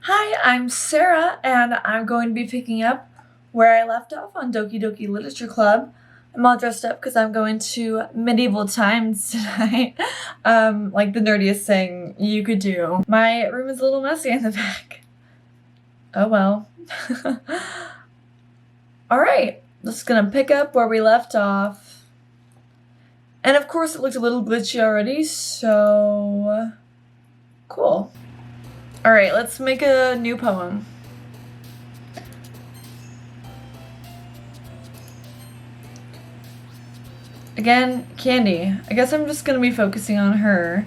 Hi, I'm Sarah, and I'm going to be picking up where I left off on Doki Doki Literature Club. I'm all dressed up because I'm going to medieval times tonight, like the nerdiest thing you could do. My room is a little messy in the back. Oh well. Alright, just gonna pick up where we left off. And of course it looked a little glitchy already, so cool. Alright, let's make a new poem. Again, Candy. I guess I'm just gonna be focusing on her.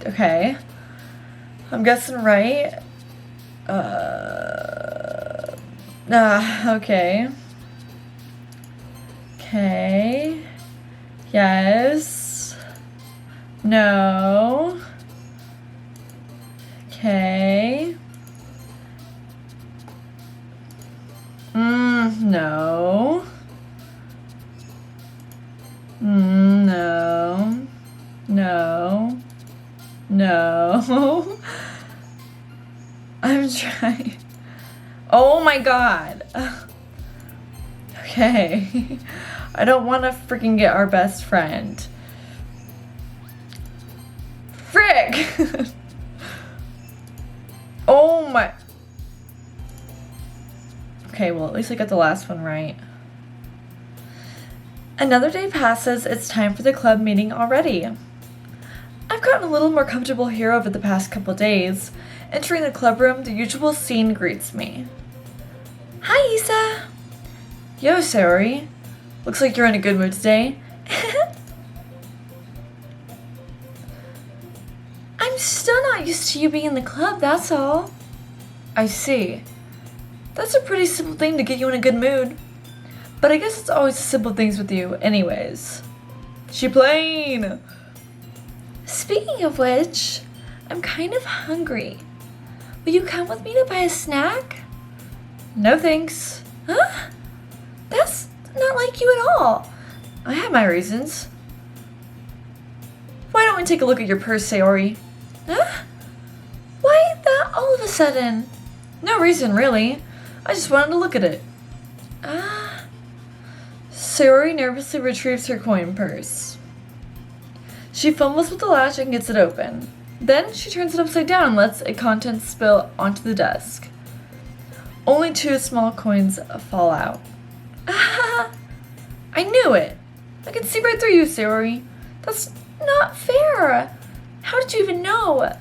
Okay. I'm guessing right. Okay. Okay. Yes. No. Okay. No. No. No. No. I'm trying. Oh my god. Okay. I don't want to freaking get our best friend. Frick! Oh my. Okay, well, at least I got the last one right. Another day passes, it's time for the club meeting already. I've gotten a little more comfortable here over the past couple days. Entering the club room, the usual scene greets me. Hi, Issa! Yo, Saori. Looks like you're in a good mood today. I'm still not used to you being in the club, that's all. I see. That's a pretty simple thing to get you in a good mood. But I guess it's always the simple things with you anyways. She plain! Speaking of which, I'm kind of hungry. Will you come with me to buy a snack? No thanks. Huh? That's not like you at all. I have my reasons. Why don't we take a look at your purse, Saori? Huh? Why that all of a sudden? No reason, really. I just wanted to look at it. Saori nervously retrieves her coin purse. She fumbles with the latch and gets it open. Then she turns it upside down and lets its contents spill onto the desk. Only 2 small coins fall out. I knew it! I can see right through you, Saori. That's not fair! How did you even know?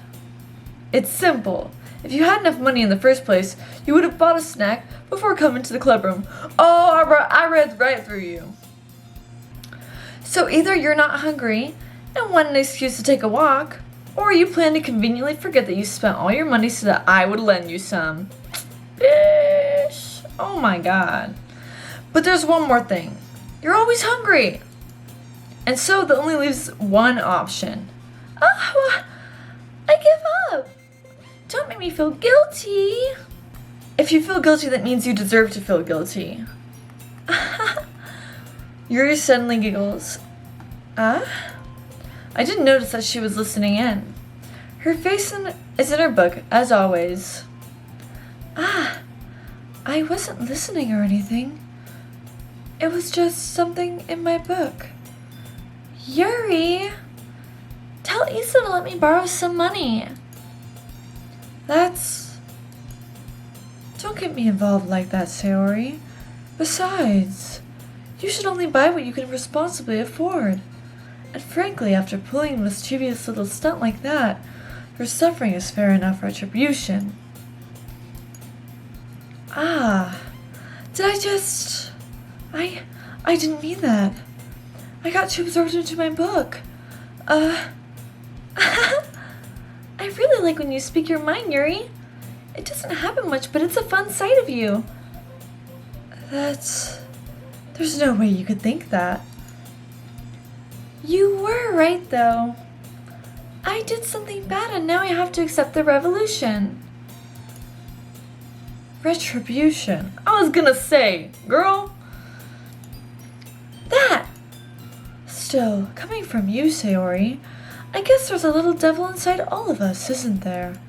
It's simple. If you had enough money in the first place, you would have bought a snack before coming to the club room. Oh, I read right through you. So either you're not hungry and want an excuse to take a walk, or you plan to conveniently forget that you spent all your money so that I would lend you some. Bish! Oh my god. But there's one more thing. You're always hungry. And so that only leaves one option. Oh, I give up. Don't make me feel guilty. If you feel guilty, that means you deserve to feel guilty. Yuri suddenly giggles. I didn't notice that she was listening in. Her face is in her book, as always. I wasn't listening or anything. It was just something in my book. Yuri! Tell Issa to let me borrow some money. Don't get me involved like that, Saori. Besides, you should only buy what you can responsibly afford. And frankly, after pulling a mischievous little stunt like that, your suffering is fair enough retribution. Did I just... I didn't mean that. I got too absorbed into my book. I really like when you speak your mind, Yuri. It doesn't happen much, but it's a fun side of you. There's no way you could think that. You were right, though. I did something bad and now I have to accept the revolution. Retribution. I was gonna say, girl. That. Still, coming from you, Saori, I guess there's a little devil inside all of us, isn't there?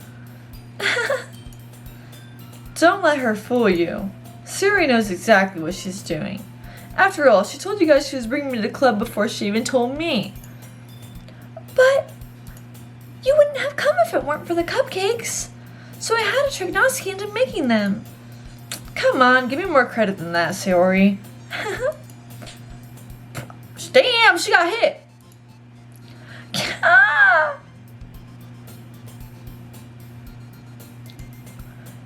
Don't let her fool you. Suri knows exactly what she's doing. After all, she told you guys she was bringing me to the club before she even told me. But you wouldn't have come if it weren't for the cupcakes. So I had to trick Natsuki into making them. Come on, give me more credit than that, Sayori. Damn, she got hit.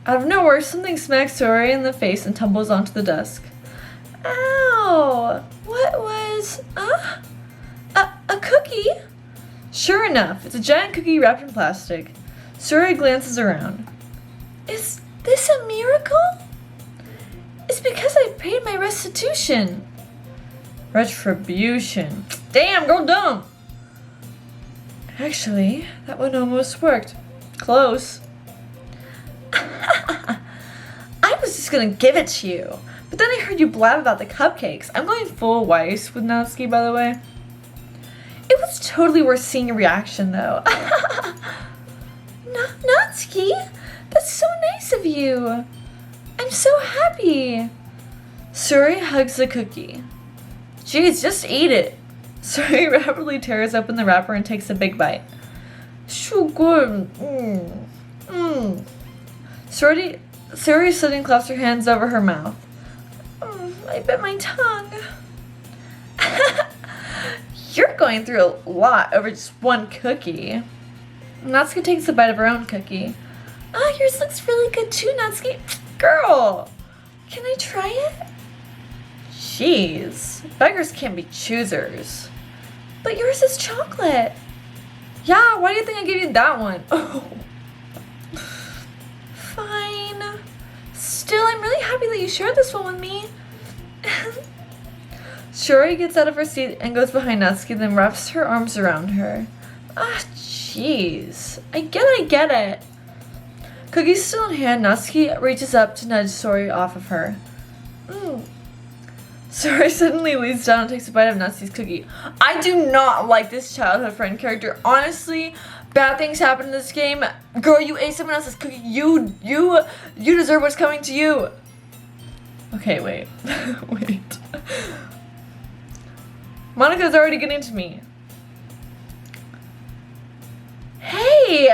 Out of nowhere, something smacks Sayori in the face and tumbles onto the desk. Ow! What was... a cookie? Sure enough, it's a giant cookie wrapped in plastic. Sayori glances around. Is this a miracle? It's because I paid my restitution. Retribution. Damn, girl dumb! Actually, that one almost worked. Close. I was just gonna give it to you, but then I heard you blab about the cupcakes. I'm going full Weiss with Natsuki, by the way. It was totally worth seeing your reaction, though. Natsuki, that's so nice of you. I'm so happy. Suri hugs the cookie. Jeez, just eat it. Suri rapidly tears open the wrapper and takes a big bite. So good. Suri sitting claps her hands over her mouth. I bit my tongue. You're going through a lot over just one cookie. Natsuki takes a bite of her own cookie. Yours looks really good too, Natsuki. Girl, can I try it? Jeez, beggars can't be choosers. But yours is chocolate. Yeah, why do you think I gave you that one? Oh. Fine. Still, I'm really happy that you shared this one with me. Suri gets out of her seat and goes behind Natsuki, then wraps her arms around her. Jeez. I get it. Cookie still in hand, Natsuki reaches up to nudge Suri off of her. Suri suddenly leans down and takes a bite of Natsuki's cookie. I do not like this childhood friend character. Honestly, bad things happen in this game. Girl, you ate someone else's cookie. You deserve what's coming to you. Okay, wait. Wait. Monika's already getting to me. Hey!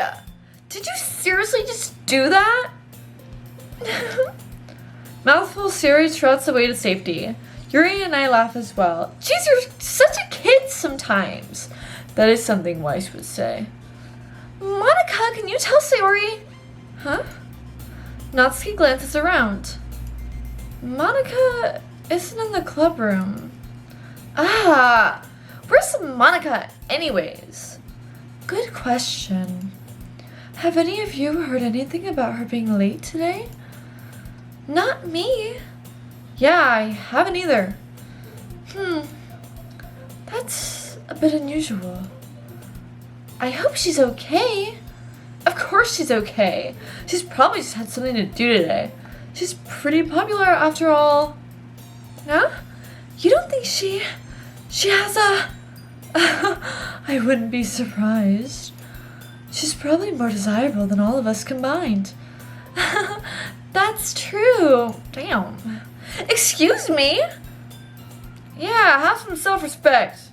Did you seriously just do that? Mouthful Suri trots away to safety. Yuri and I laugh as well. Jeez, you're such a kid sometimes. That is something Weiss would say. Monika, can you tell Sayori? Huh? Natsuki glances around. Monika isn't in the club room. Where's Monika anyways? Good question. Have any of you heard anything about her being late today? Not me. Yeah, I haven't either. That's a bit unusual. I hope she's okay. Of course she's okay. She's probably just had something to do today. She's pretty popular after all. Huh? You don't think she has a... I wouldn't be surprised. She's probably more desirable than all of us combined. That's true. Damn. Excuse me? Yeah, have some self-respect.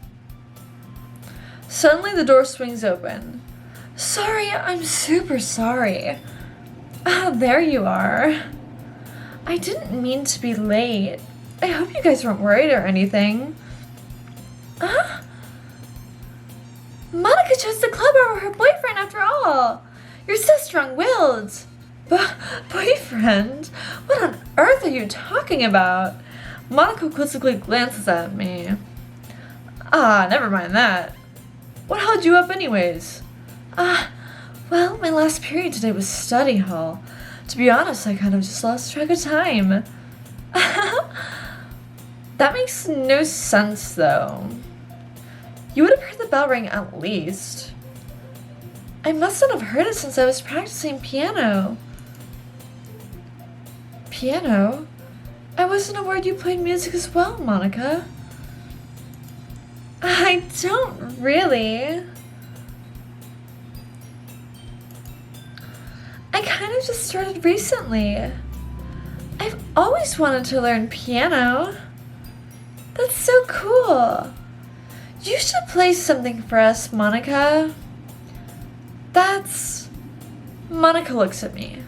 Suddenly the door swings open. Sorry, I'm super sorry. There you are. I didn't mean to be late. I hope you guys weren't worried or anything. Monika chose the club over her boyfriend after all. You're so strong-willed. Boyfriend? What on earth are you talking about? Monika quizzically glances at me. Never mind that. What held you up anyways? Well, my last period today was study hall. To be honest, I kind of just lost track of time. That makes no sense, though. You would have heard the bell ring at least. I must not have heard it since I was practicing piano. Piano? I wasn't aware you played music as well, Monika. I don't really. I kind of just started recently. I've always wanted to learn piano. That's so cool. You should play something for us, Monica. Monica looks at me.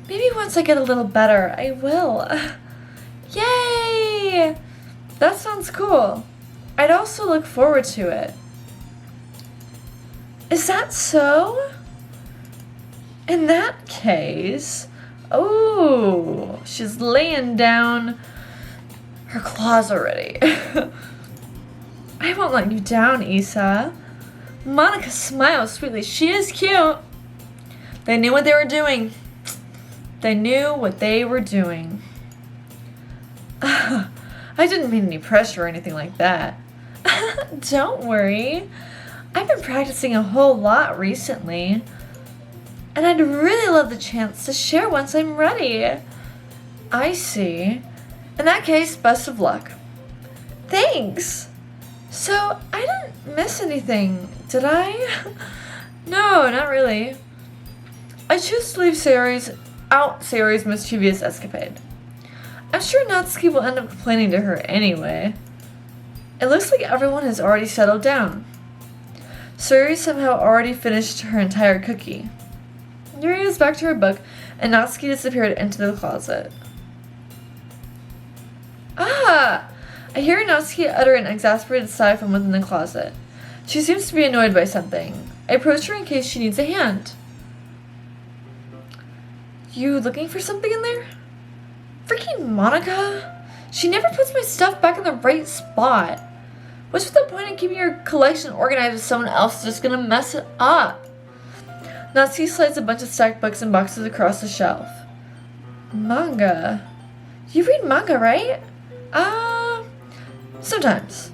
Maybe once I get a little better, I will. Yay! That sounds cool. I'd also look forward to it. Is that so? In that case... Oh, she's laying down her claws already. I won't let you down, Issa. Monica smiles sweetly. She is cute. They knew what they were doing. They knew what they were doing. I didn't mean any pressure or anything like that. Don't worry. I've been practicing a whole lot recently. And I'd really love the chance to share once I'm ready. I see. In that case, best of luck. Thanks. So, I didn't miss anything, did I? No, not really. I choose to leave Sayori's mischievous escapade. I'm sure Natsuki will end up complaining to her anyway. It looks like everyone has already settled down. Sayori somehow already finished her entire cookie. Yuri is back to her book, and Natsuki disappeared into the closet. Ah! I hear Natsuki utter an exasperated sigh from within the closet. She seems to be annoyed by something. I approach her in case she needs a hand. You looking for something in there? Freaking Monica! She never puts my stuff back in the right spot. What's the point in keeping your collection organized if someone else is just gonna mess it up? Natsuki slides a bunch of stacked books and boxes across the shelf. Manga. You read manga, right? Sometimes.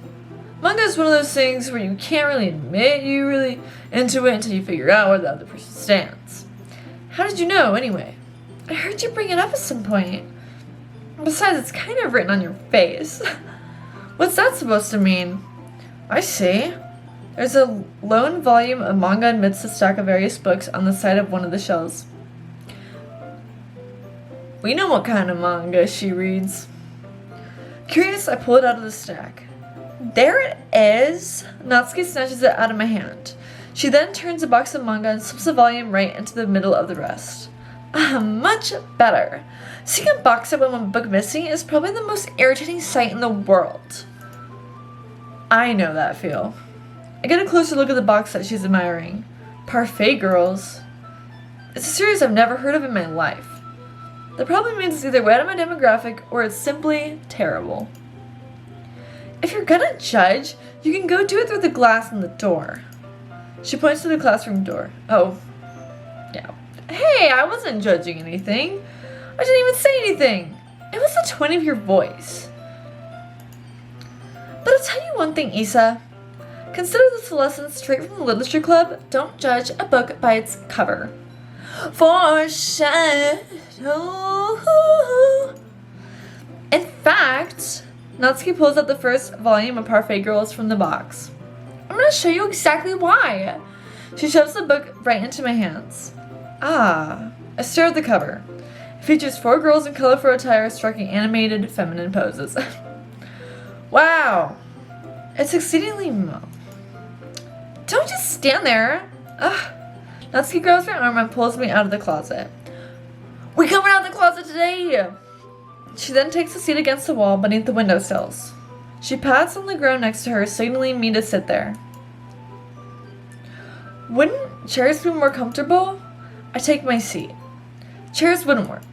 Manga is one of those things where you can't really admit you're really into it until you figure out where the other person stands. How did you know, anyway? I heard you bring it up at some point. Besides, it's kind of written on your face. What's that supposed to mean? I see. There's a lone volume of manga amidst a stack of various books on the side of one of the shelves. We know what kind of manga she reads. Curious, I pull it out of the stack. There it is! Natsuki snatches it out of my hand. She then turns a box of manga and slips the volume right into the middle of the rest. Much better. Seeing a box set with one book missing is probably the most irritating sight in the world. I know that feel. I get a closer look at the box set she's admiring. Parfait Girls. It's a series I've never heard of in my life. That probably means it's either way out of my demographic or it's simply terrible. If you're gonna judge, you can go do it through the glass in the door. She points to the classroom door. Oh, yeah. Hey, I wasn't judging anything. I didn't even say anything. It was the tone of your voice. But I'll tell you one thing, Issa. Consider this a lesson straight from the literature club. Don't judge a book by its cover. Foreshadow. In fact, Natsuki pulls out the first volume of Parfait Girls from the box. I'm going to show you exactly why. She shoves the book right into my hands. I stare at the cover. It features 4 girls in colorful attire striking animated feminine poses. Wow. It's exceedingly Don't just stand there. Natsuki grabs my arm and pulls me out of the closet. We're coming out of the closet today! She then takes a seat against the wall beneath the windowsills. She pats on the ground next to her, signaling me to sit there. Wouldn't chairs be more comfortable? I take my seat. Chairs wouldn't work.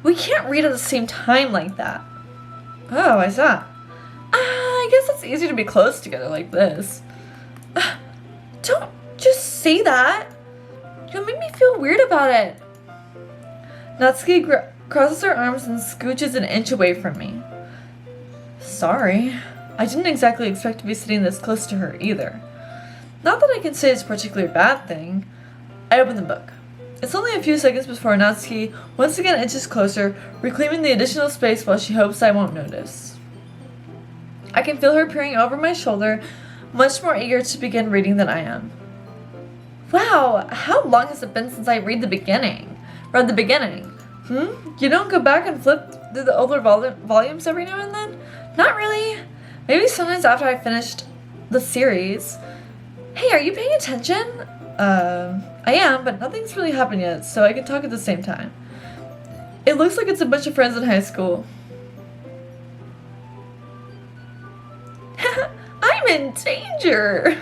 We can't read at the same time like that. Oh, why's that? I guess it's easier to be close together like this. Don't just say that. You'll make me feel weird about it. Natsuki crosses her arms and scooches an inch away from me. Sorry. I didn't exactly expect to be sitting this close to her either. Not that I can say it's a particularly bad thing. I open the book. It's only a few seconds before Natsuki once again inches closer, reclaiming the additional space while she hopes I won't notice. I can feel her peering over my shoulder, much more eager to begin reading than I am. Wow, how long has it been since I read the beginning? You don't go back and flip through the older volumes every now and then? Not really. Maybe sometimes after I finished the series. Hey, are you paying attention? I am, but nothing's really happened yet, so I can talk at the same time. It looks like it's a bunch of friends in high school. I'm in danger!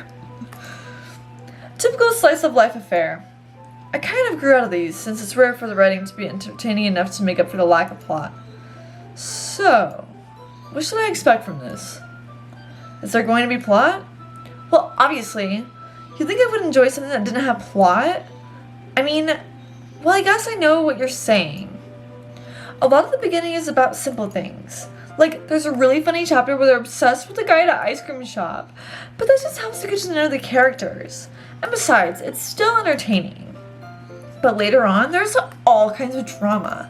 Typical slice of life affair. I kind of grew out of these, since it's rare for the writing to be entertaining enough to make up for the lack of plot. So, what should I expect from this? Is there going to be plot? Well, obviously. You think I would enjoy something that didn't have plot? I mean, well, I guess I know what you're saying. A lot of the beginning is about simple things. Like, there's a really funny chapter where they're obsessed with the guy at an ice cream shop. But that just helps to get to know the characters. And besides, it's still entertaining. But later on, there's all kinds of drama.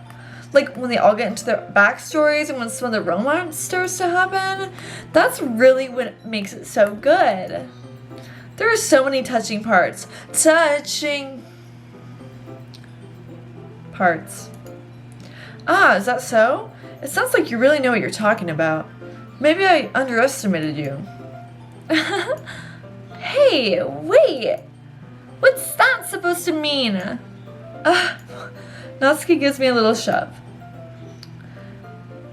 Like, when they all get into their backstories and when some of the romance starts to happen. That's really what makes it so good. There are so many touching parts. Touching parts. Ah, is that so? It sounds like you really know what you're talking about. Maybe I underestimated you. Hey, wait! What's that supposed to mean? Natsuki gives me a little shove.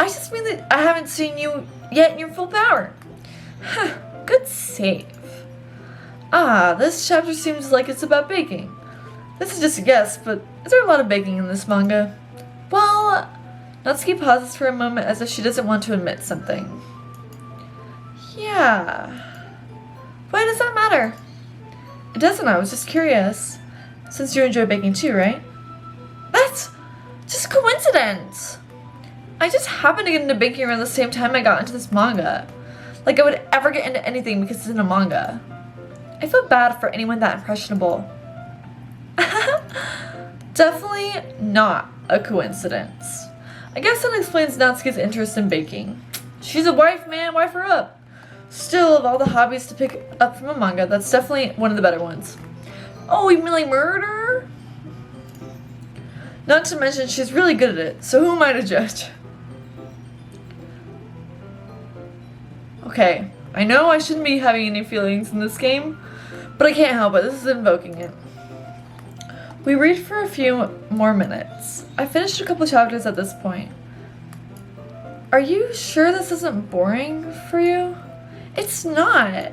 I just mean that I haven't seen you yet in your full power. Good save. Ah, this chapter seems like it's about baking. This is just a guess, but is there a lot of baking in this manga? Well, Natsuki pauses for a moment as if she doesn't want to admit something. Yeah. Why does that matter? It doesn't, I was just curious. Since you enjoy baking too, right? That's just coincidence. I just happened to get into baking around the same time I got into this manga. Like I would ever get into anything because it's in a manga. I feel bad for anyone that impressionable. Definitely not a coincidence. I guess that explains Natsuki's interest in baking. She's a wife, man, wife her up. Still, of all the hobbies to pick up from a manga, that's definitely one of the better ones. Oh, you mean like murder? Not to mention she's really good at it, so who am I to judge? Okay, I know I shouldn't be having any feelings in this game, but I can't help it, this is invoking it. We read for a few more minutes. I finished a couple chapters at this point. Are you sure this isn't boring for you? It's not.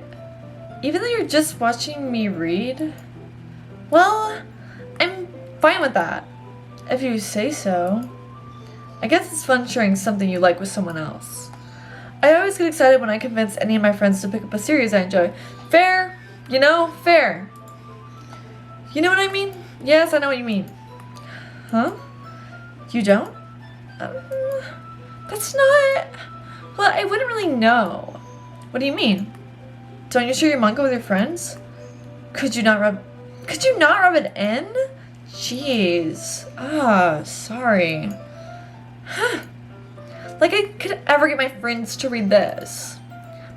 Even though you're just watching me read? Well, I'm fine with that. If you say so. I guess it's fun sharing something you like with someone else. I always get excited when I convince any of my friends to pick up a series I enjoy. Fair, you know, fair. You know what I mean? Yes, I know what you mean. Huh? You don't? That's not... Well, I wouldn't really know. What do you mean? Don't you share your manga with your friends? Could you not rub it in? Jeez. Sorry. Huh. Like I could ever get my friends to read this.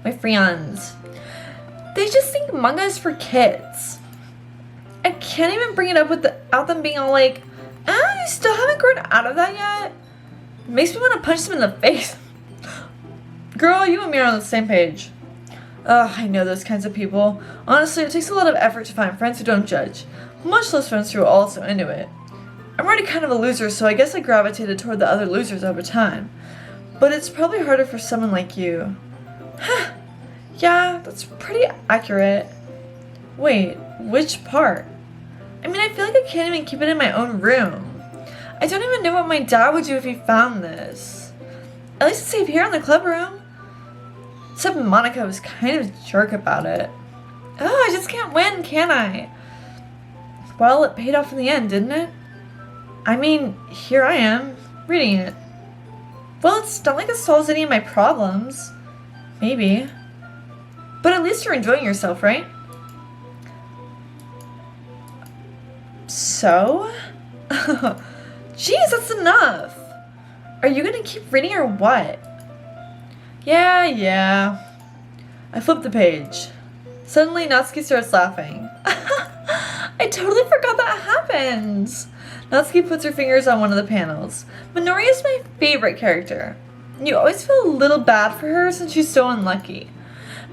My friends. They just think manga is for kids. I can't even bring it up without them being all like, you still haven't grown out of that yet? It makes me want to punch them in the face. Girl, you and me are on the same page. Ugh, I know those kinds of people. Honestly, it takes a lot of effort to find friends who don't judge. Much less friends who are also into it. I'm already kind of a loser, so I guess I gravitated toward the other losers over time. But it's probably harder for someone like you. Yeah, that's pretty accurate. Wait, which part? I mean, I feel like I can't even keep it in my own room. I don't even know what my dad would do if he found this. At least it's safe here in the club room. Except Monica was kind of a jerk about it. I just can't win, can I? Well, it paid off in the end, didn't it? I mean, here I am, reading it. Well, it's not like it solves any of my problems. Maybe. But at least you're enjoying yourself, right? So? Jeez, that's enough! Are you gonna keep reading or what? Yeah. I flipped the page. Suddenly, Natsuki starts laughing. I totally forgot that happened. Natsuki puts her fingers on one of the panels. Minori is my favorite character. You always feel a little bad for her since she's so unlucky.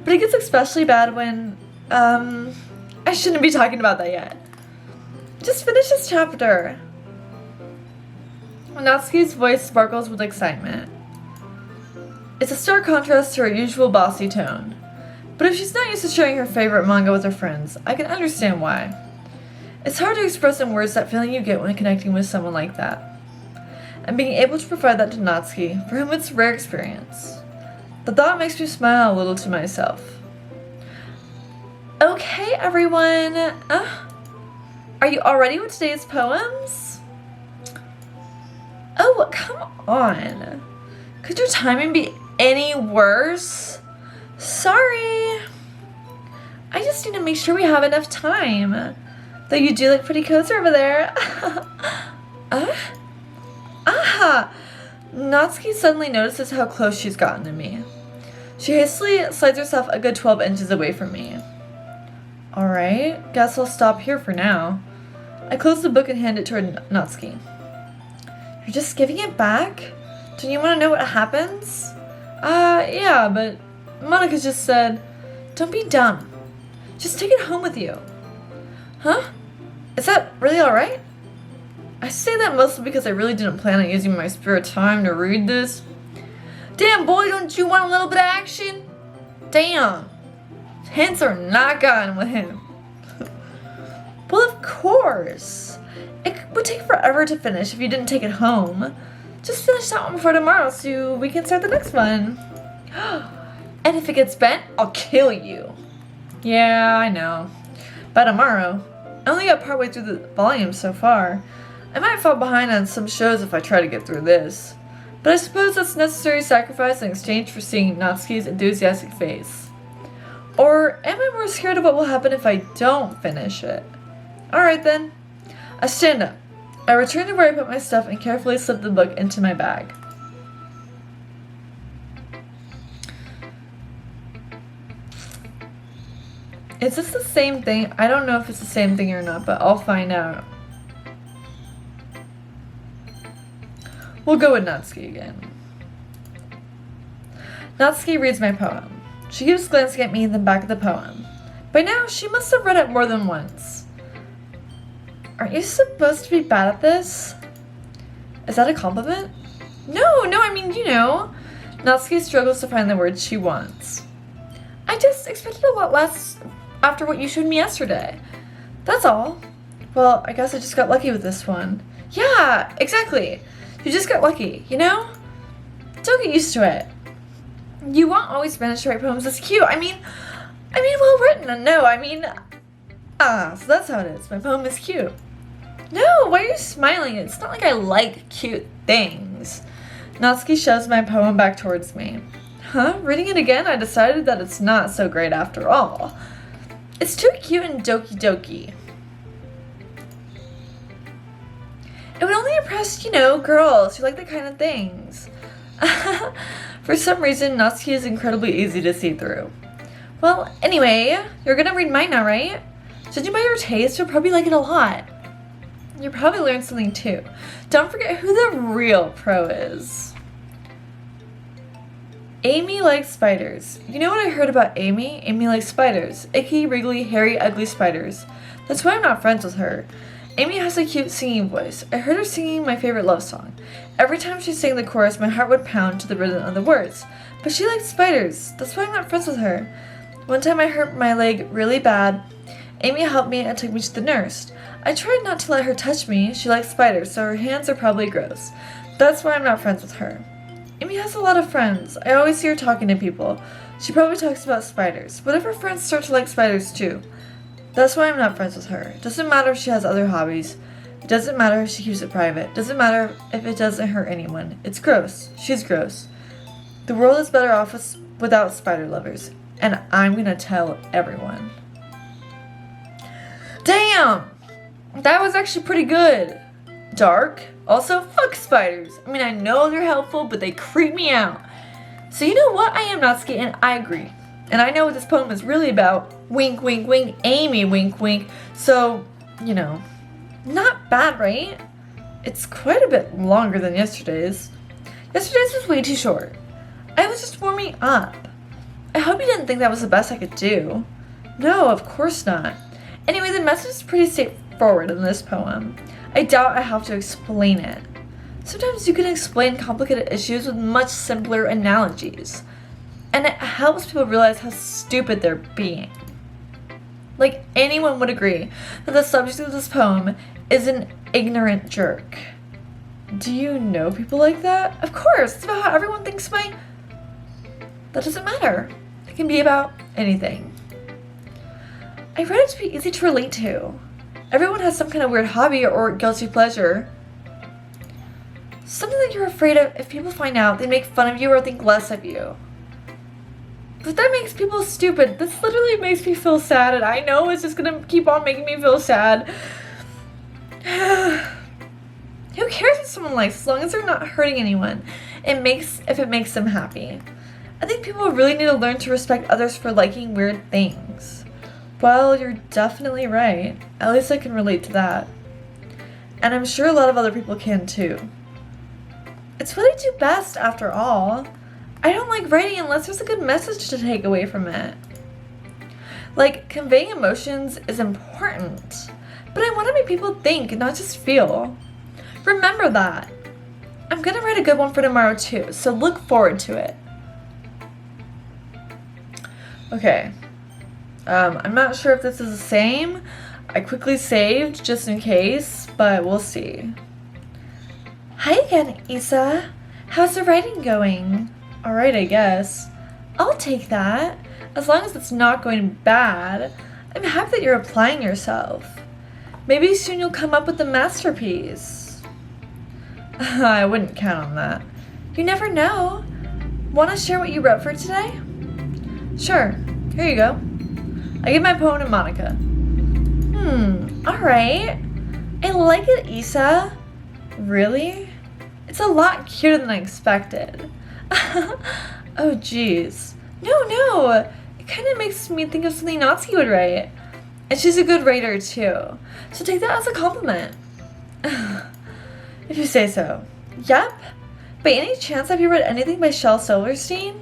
But it gets especially bad when, I shouldn't be talking about that yet. Just finish this chapter. Natsuki's voice sparkles with excitement. It's a stark contrast to her usual bossy tone. But if she's not used to sharing her favorite manga with her friends, I can understand why. It's hard to express in words that feeling you get when connecting with someone like that. And being able to provide that to Natsuki, for whom it's a rare experience. The thought makes me smile a little to myself. Okay, everyone. Are you all ready with today's poems? Oh, come on. Could your timing be any worse? Sorry. I just need to make sure we have enough time. Though you do look pretty cozy over there. Natsuki suddenly notices how close she's gotten to me. She hastily slides herself a good 12 inches away from me. Alright, guess I'll stop here for now. I close the book and hand it toward Natsuki. You're just giving it back? Don't you want to know what happens? Yeah, but Monica just said, don't be dumb. Just take it home with you. Huh? Is that really alright? I say that mostly because I really didn't plan on using my spare time to read this. Damn, boy, don't you want a little bit of action? Damn. Hints are not gotten with him. Well, of course. It would take forever to finish if you didn't take it home. Just finish that one before tomorrow so we can start the next one. And if it gets bent, I'll kill you. Yeah, I know. By tomorrow. I only got partway through the volume so far. I might fall behind on some shows if I try to get through this. But I suppose that's necessary sacrifice in exchange for seeing Natsuki's enthusiastic face. Or am I more scared of what will happen if I don't finish it? Alright then. I stand up. I return to where I put my stuff and carefully slip the book into my bag. Is this the same thing? I don't know if it's the same thing or not, but I'll find out. We'll go with Natsuki again. Natsuki reads my poem. She keeps glancing at me in the back of the poem. By now, she must have read it more than once. Aren't you supposed to be bad at this? Is that a compliment? No, I mean, you know. Natsuki struggles to find the words she wants. I just expected a lot less after what you showed me yesterday. That's all. Well, I guess I just got lucky with this one. Yeah, exactly. You just got lucky, you know? Don't get used to it. You won't always manage to write poems that's cute. I mean, well written. No, so that's how it is. My poem is cute. No, why are you smiling? It's not like I like cute things. Natsuki shoves my poem back towards me. Huh? Reading it again, I decided that it's not so great after all. It's too cute and Doki Doki. It would only impress, girls who like that kind of things. For some reason, Natsuki is incredibly easy to see through. Well, anyway, you're gonna read mine now, right? Judging by your taste, you'll probably like it a lot. You'll probably learn something too. Don't forget who the real pro is. Amy likes spiders. You know what I heard about Amy? Amy likes spiders. Icky, wriggly, hairy, ugly spiders. That's why I'm not friends with her. Amy has a cute singing voice. I heard her singing my favorite love song. Every time she sang the chorus, my heart would pound to the rhythm of the words. But she likes spiders. That's why I'm not friends with her. One time I hurt my leg really bad. Amy helped me and took me to the nurse. I tried not to let her touch me. She likes spiders, so her hands are probably gross. That's why I'm not friends with her. Amy has a lot of friends. I always see her talking to people. She probably talks about spiders. What if her friends start to like spiders too? That's why I'm not friends with her. It doesn't matter if she has other hobbies. It doesn't matter if she keeps it private. It doesn't matter if it doesn't hurt anyone. It's gross. She's gross. The world is better off without spider lovers. And I'm gonna tell everyone. Damn! That was actually pretty good. Dark. Also, fuck spiders. I know they're helpful, but they creep me out. So you know what? I am Natsuki, and I agree. And I know what this poem is really about. Wink, wink, wink. Amy, wink, wink. So, Not bad, right? It's quite a bit longer than yesterday's. Yesterday's was way too short. I was just warming up. I hope you didn't think that was the best I could do. No, of course not. Anyway, the message is pretty straightforward in this poem. I doubt I have to explain it. Sometimes you can explain complicated issues with much simpler analogies. And it helps people realize how stupid they're being. Like, anyone would agree that the subject of this poem is an ignorant jerk. Do you know people like that? Of course, it's about how everyone thinks That doesn't matter. It can be about anything. I read it to be easy to relate to. Everyone has some kind of weird hobby or guilty pleasure. Something that you're afraid of if people find out, they make fun of you or think less of you. But that makes people stupid. This literally makes me feel sad, and I know it's just gonna keep on making me feel sad. Who cares what someone likes as long as they're not hurting anyone? If it makes them happy. I think people really need to learn to respect others for liking weird things. Well, you're definitely right. At least I can relate to that. And I'm sure a lot of other people can too. It's what I do best, after all. I don't like writing unless there's a good message to take away from it. Like, conveying emotions is important, but I want to make people think, not just feel. Remember that. I'm gonna write a good one for tomorrow too, so look forward to it. Okay. I'm not sure if this is the same. I quickly saved just in case, but we'll see. Hi again, Isa. How's the writing going? Alright, I guess. I'll take that. As long as it's not going bad. I'm happy that you're applying yourself. Maybe soon you'll come up with a masterpiece. I wouldn't count on that. You never know. Want to share what you wrote for today? Sure. Here you go. I give my poem to Monica. Alright. I like it, Isa. Really? It's a lot cuter than I expected. Oh, jeez. No. It kind of makes me think of something Natsuki would write. And she's a good writer, too. So take that as a compliment. If you say so. Yep. By any chance, have you read anything by Shel Silverstein?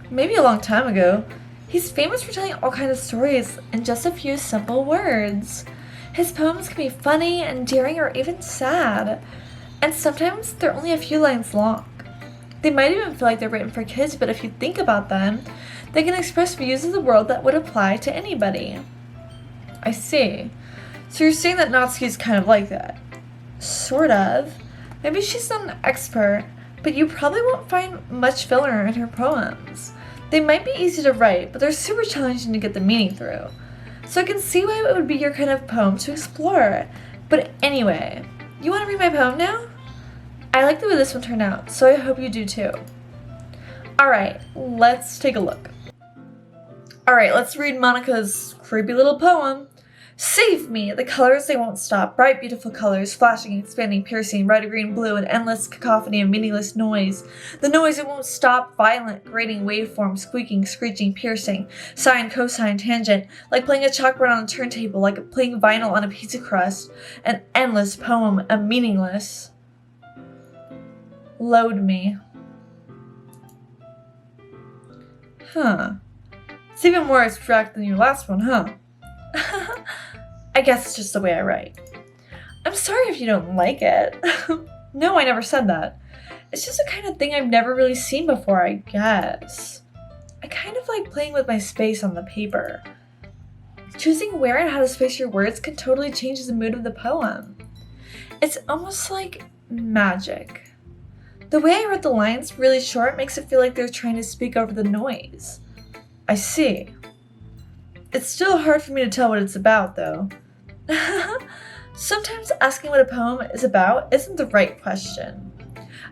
Maybe a long time ago. He's famous for telling all kinds of stories in just a few simple words. His poems can be funny, endearing, or even sad. And sometimes they're only a few lines long. They might even feel like they're written for kids, but if you think about them, they can express views of the world that would apply to anybody. I see. So you're saying that Natsuki's kind of like that? Sort of. Maybe she's not an expert, but you probably won't find much filler in her poems. They might be easy to write, but they're super challenging to get the meaning through. So I can see why it would be your kind of poem to explore. But anyway, you want to read my poem now? I like the way this one turned out, so I hope you do too. Alright, let's take a look. Alright, let's read Monica's creepy little poem. Save me! The colors, they won't stop. Bright, beautiful colors, flashing, expanding, piercing, red, green, blue, an endless cacophony of meaningless noise. The noise, it won't stop. Violent, grating waveform, squeaking, screeching, piercing. Sine, cosine, tangent. Like playing a chalkboard on a turntable, like playing vinyl on a pizza crust. An endless poem of meaningless. Load me. It's even more abstract than your last one, huh? I guess it's just the way I write. I'm sorry if you don't like it. No, I never said that. It's just the kind of thing I've never really seen before, I guess. I kind of like playing with my space on the paper. Choosing where and how to space your words can totally change the mood of the poem. It's almost like magic. The way I wrote the lines really short makes it feel like they're trying to speak over the noise. I see. It's still hard for me to tell what it's about, though. Sometimes asking what a poem is about isn't the right question.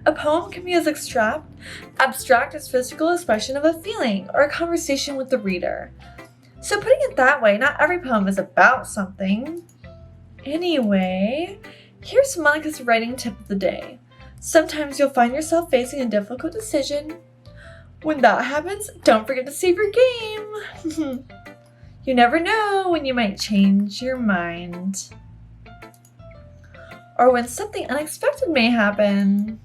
A poem can be as abstract as physical expression of a feeling or a conversation with the reader. So putting it that way, not every poem is about something. Anyway, here's Monica's writing tip of the day. Sometimes you'll find yourself facing a difficult decision. When that happens, don't forget to save your game. You never know when you might change your mind. Or when something unexpected may happen.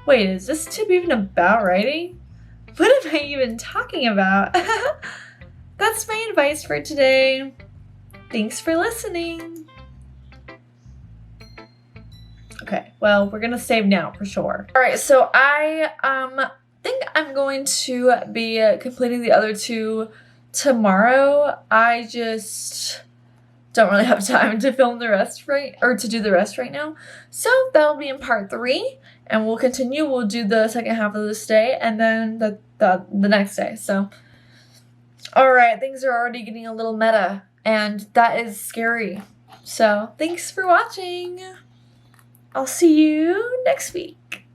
Wait, is this tip even about writing? What am I even talking about? That's my advice for today. Thanks for listening. Okay, well, we're gonna save now for sure. All right, so I think I'm going to be completing the other two tomorrow. I just don't really have time to film the rest to do the rest right now. So that'll be in part 3, and we'll continue. We'll do the second half of this day and then the next day. So, all right, things are already getting a little meta, and that is scary. So thanks for watching. I'll see you next week.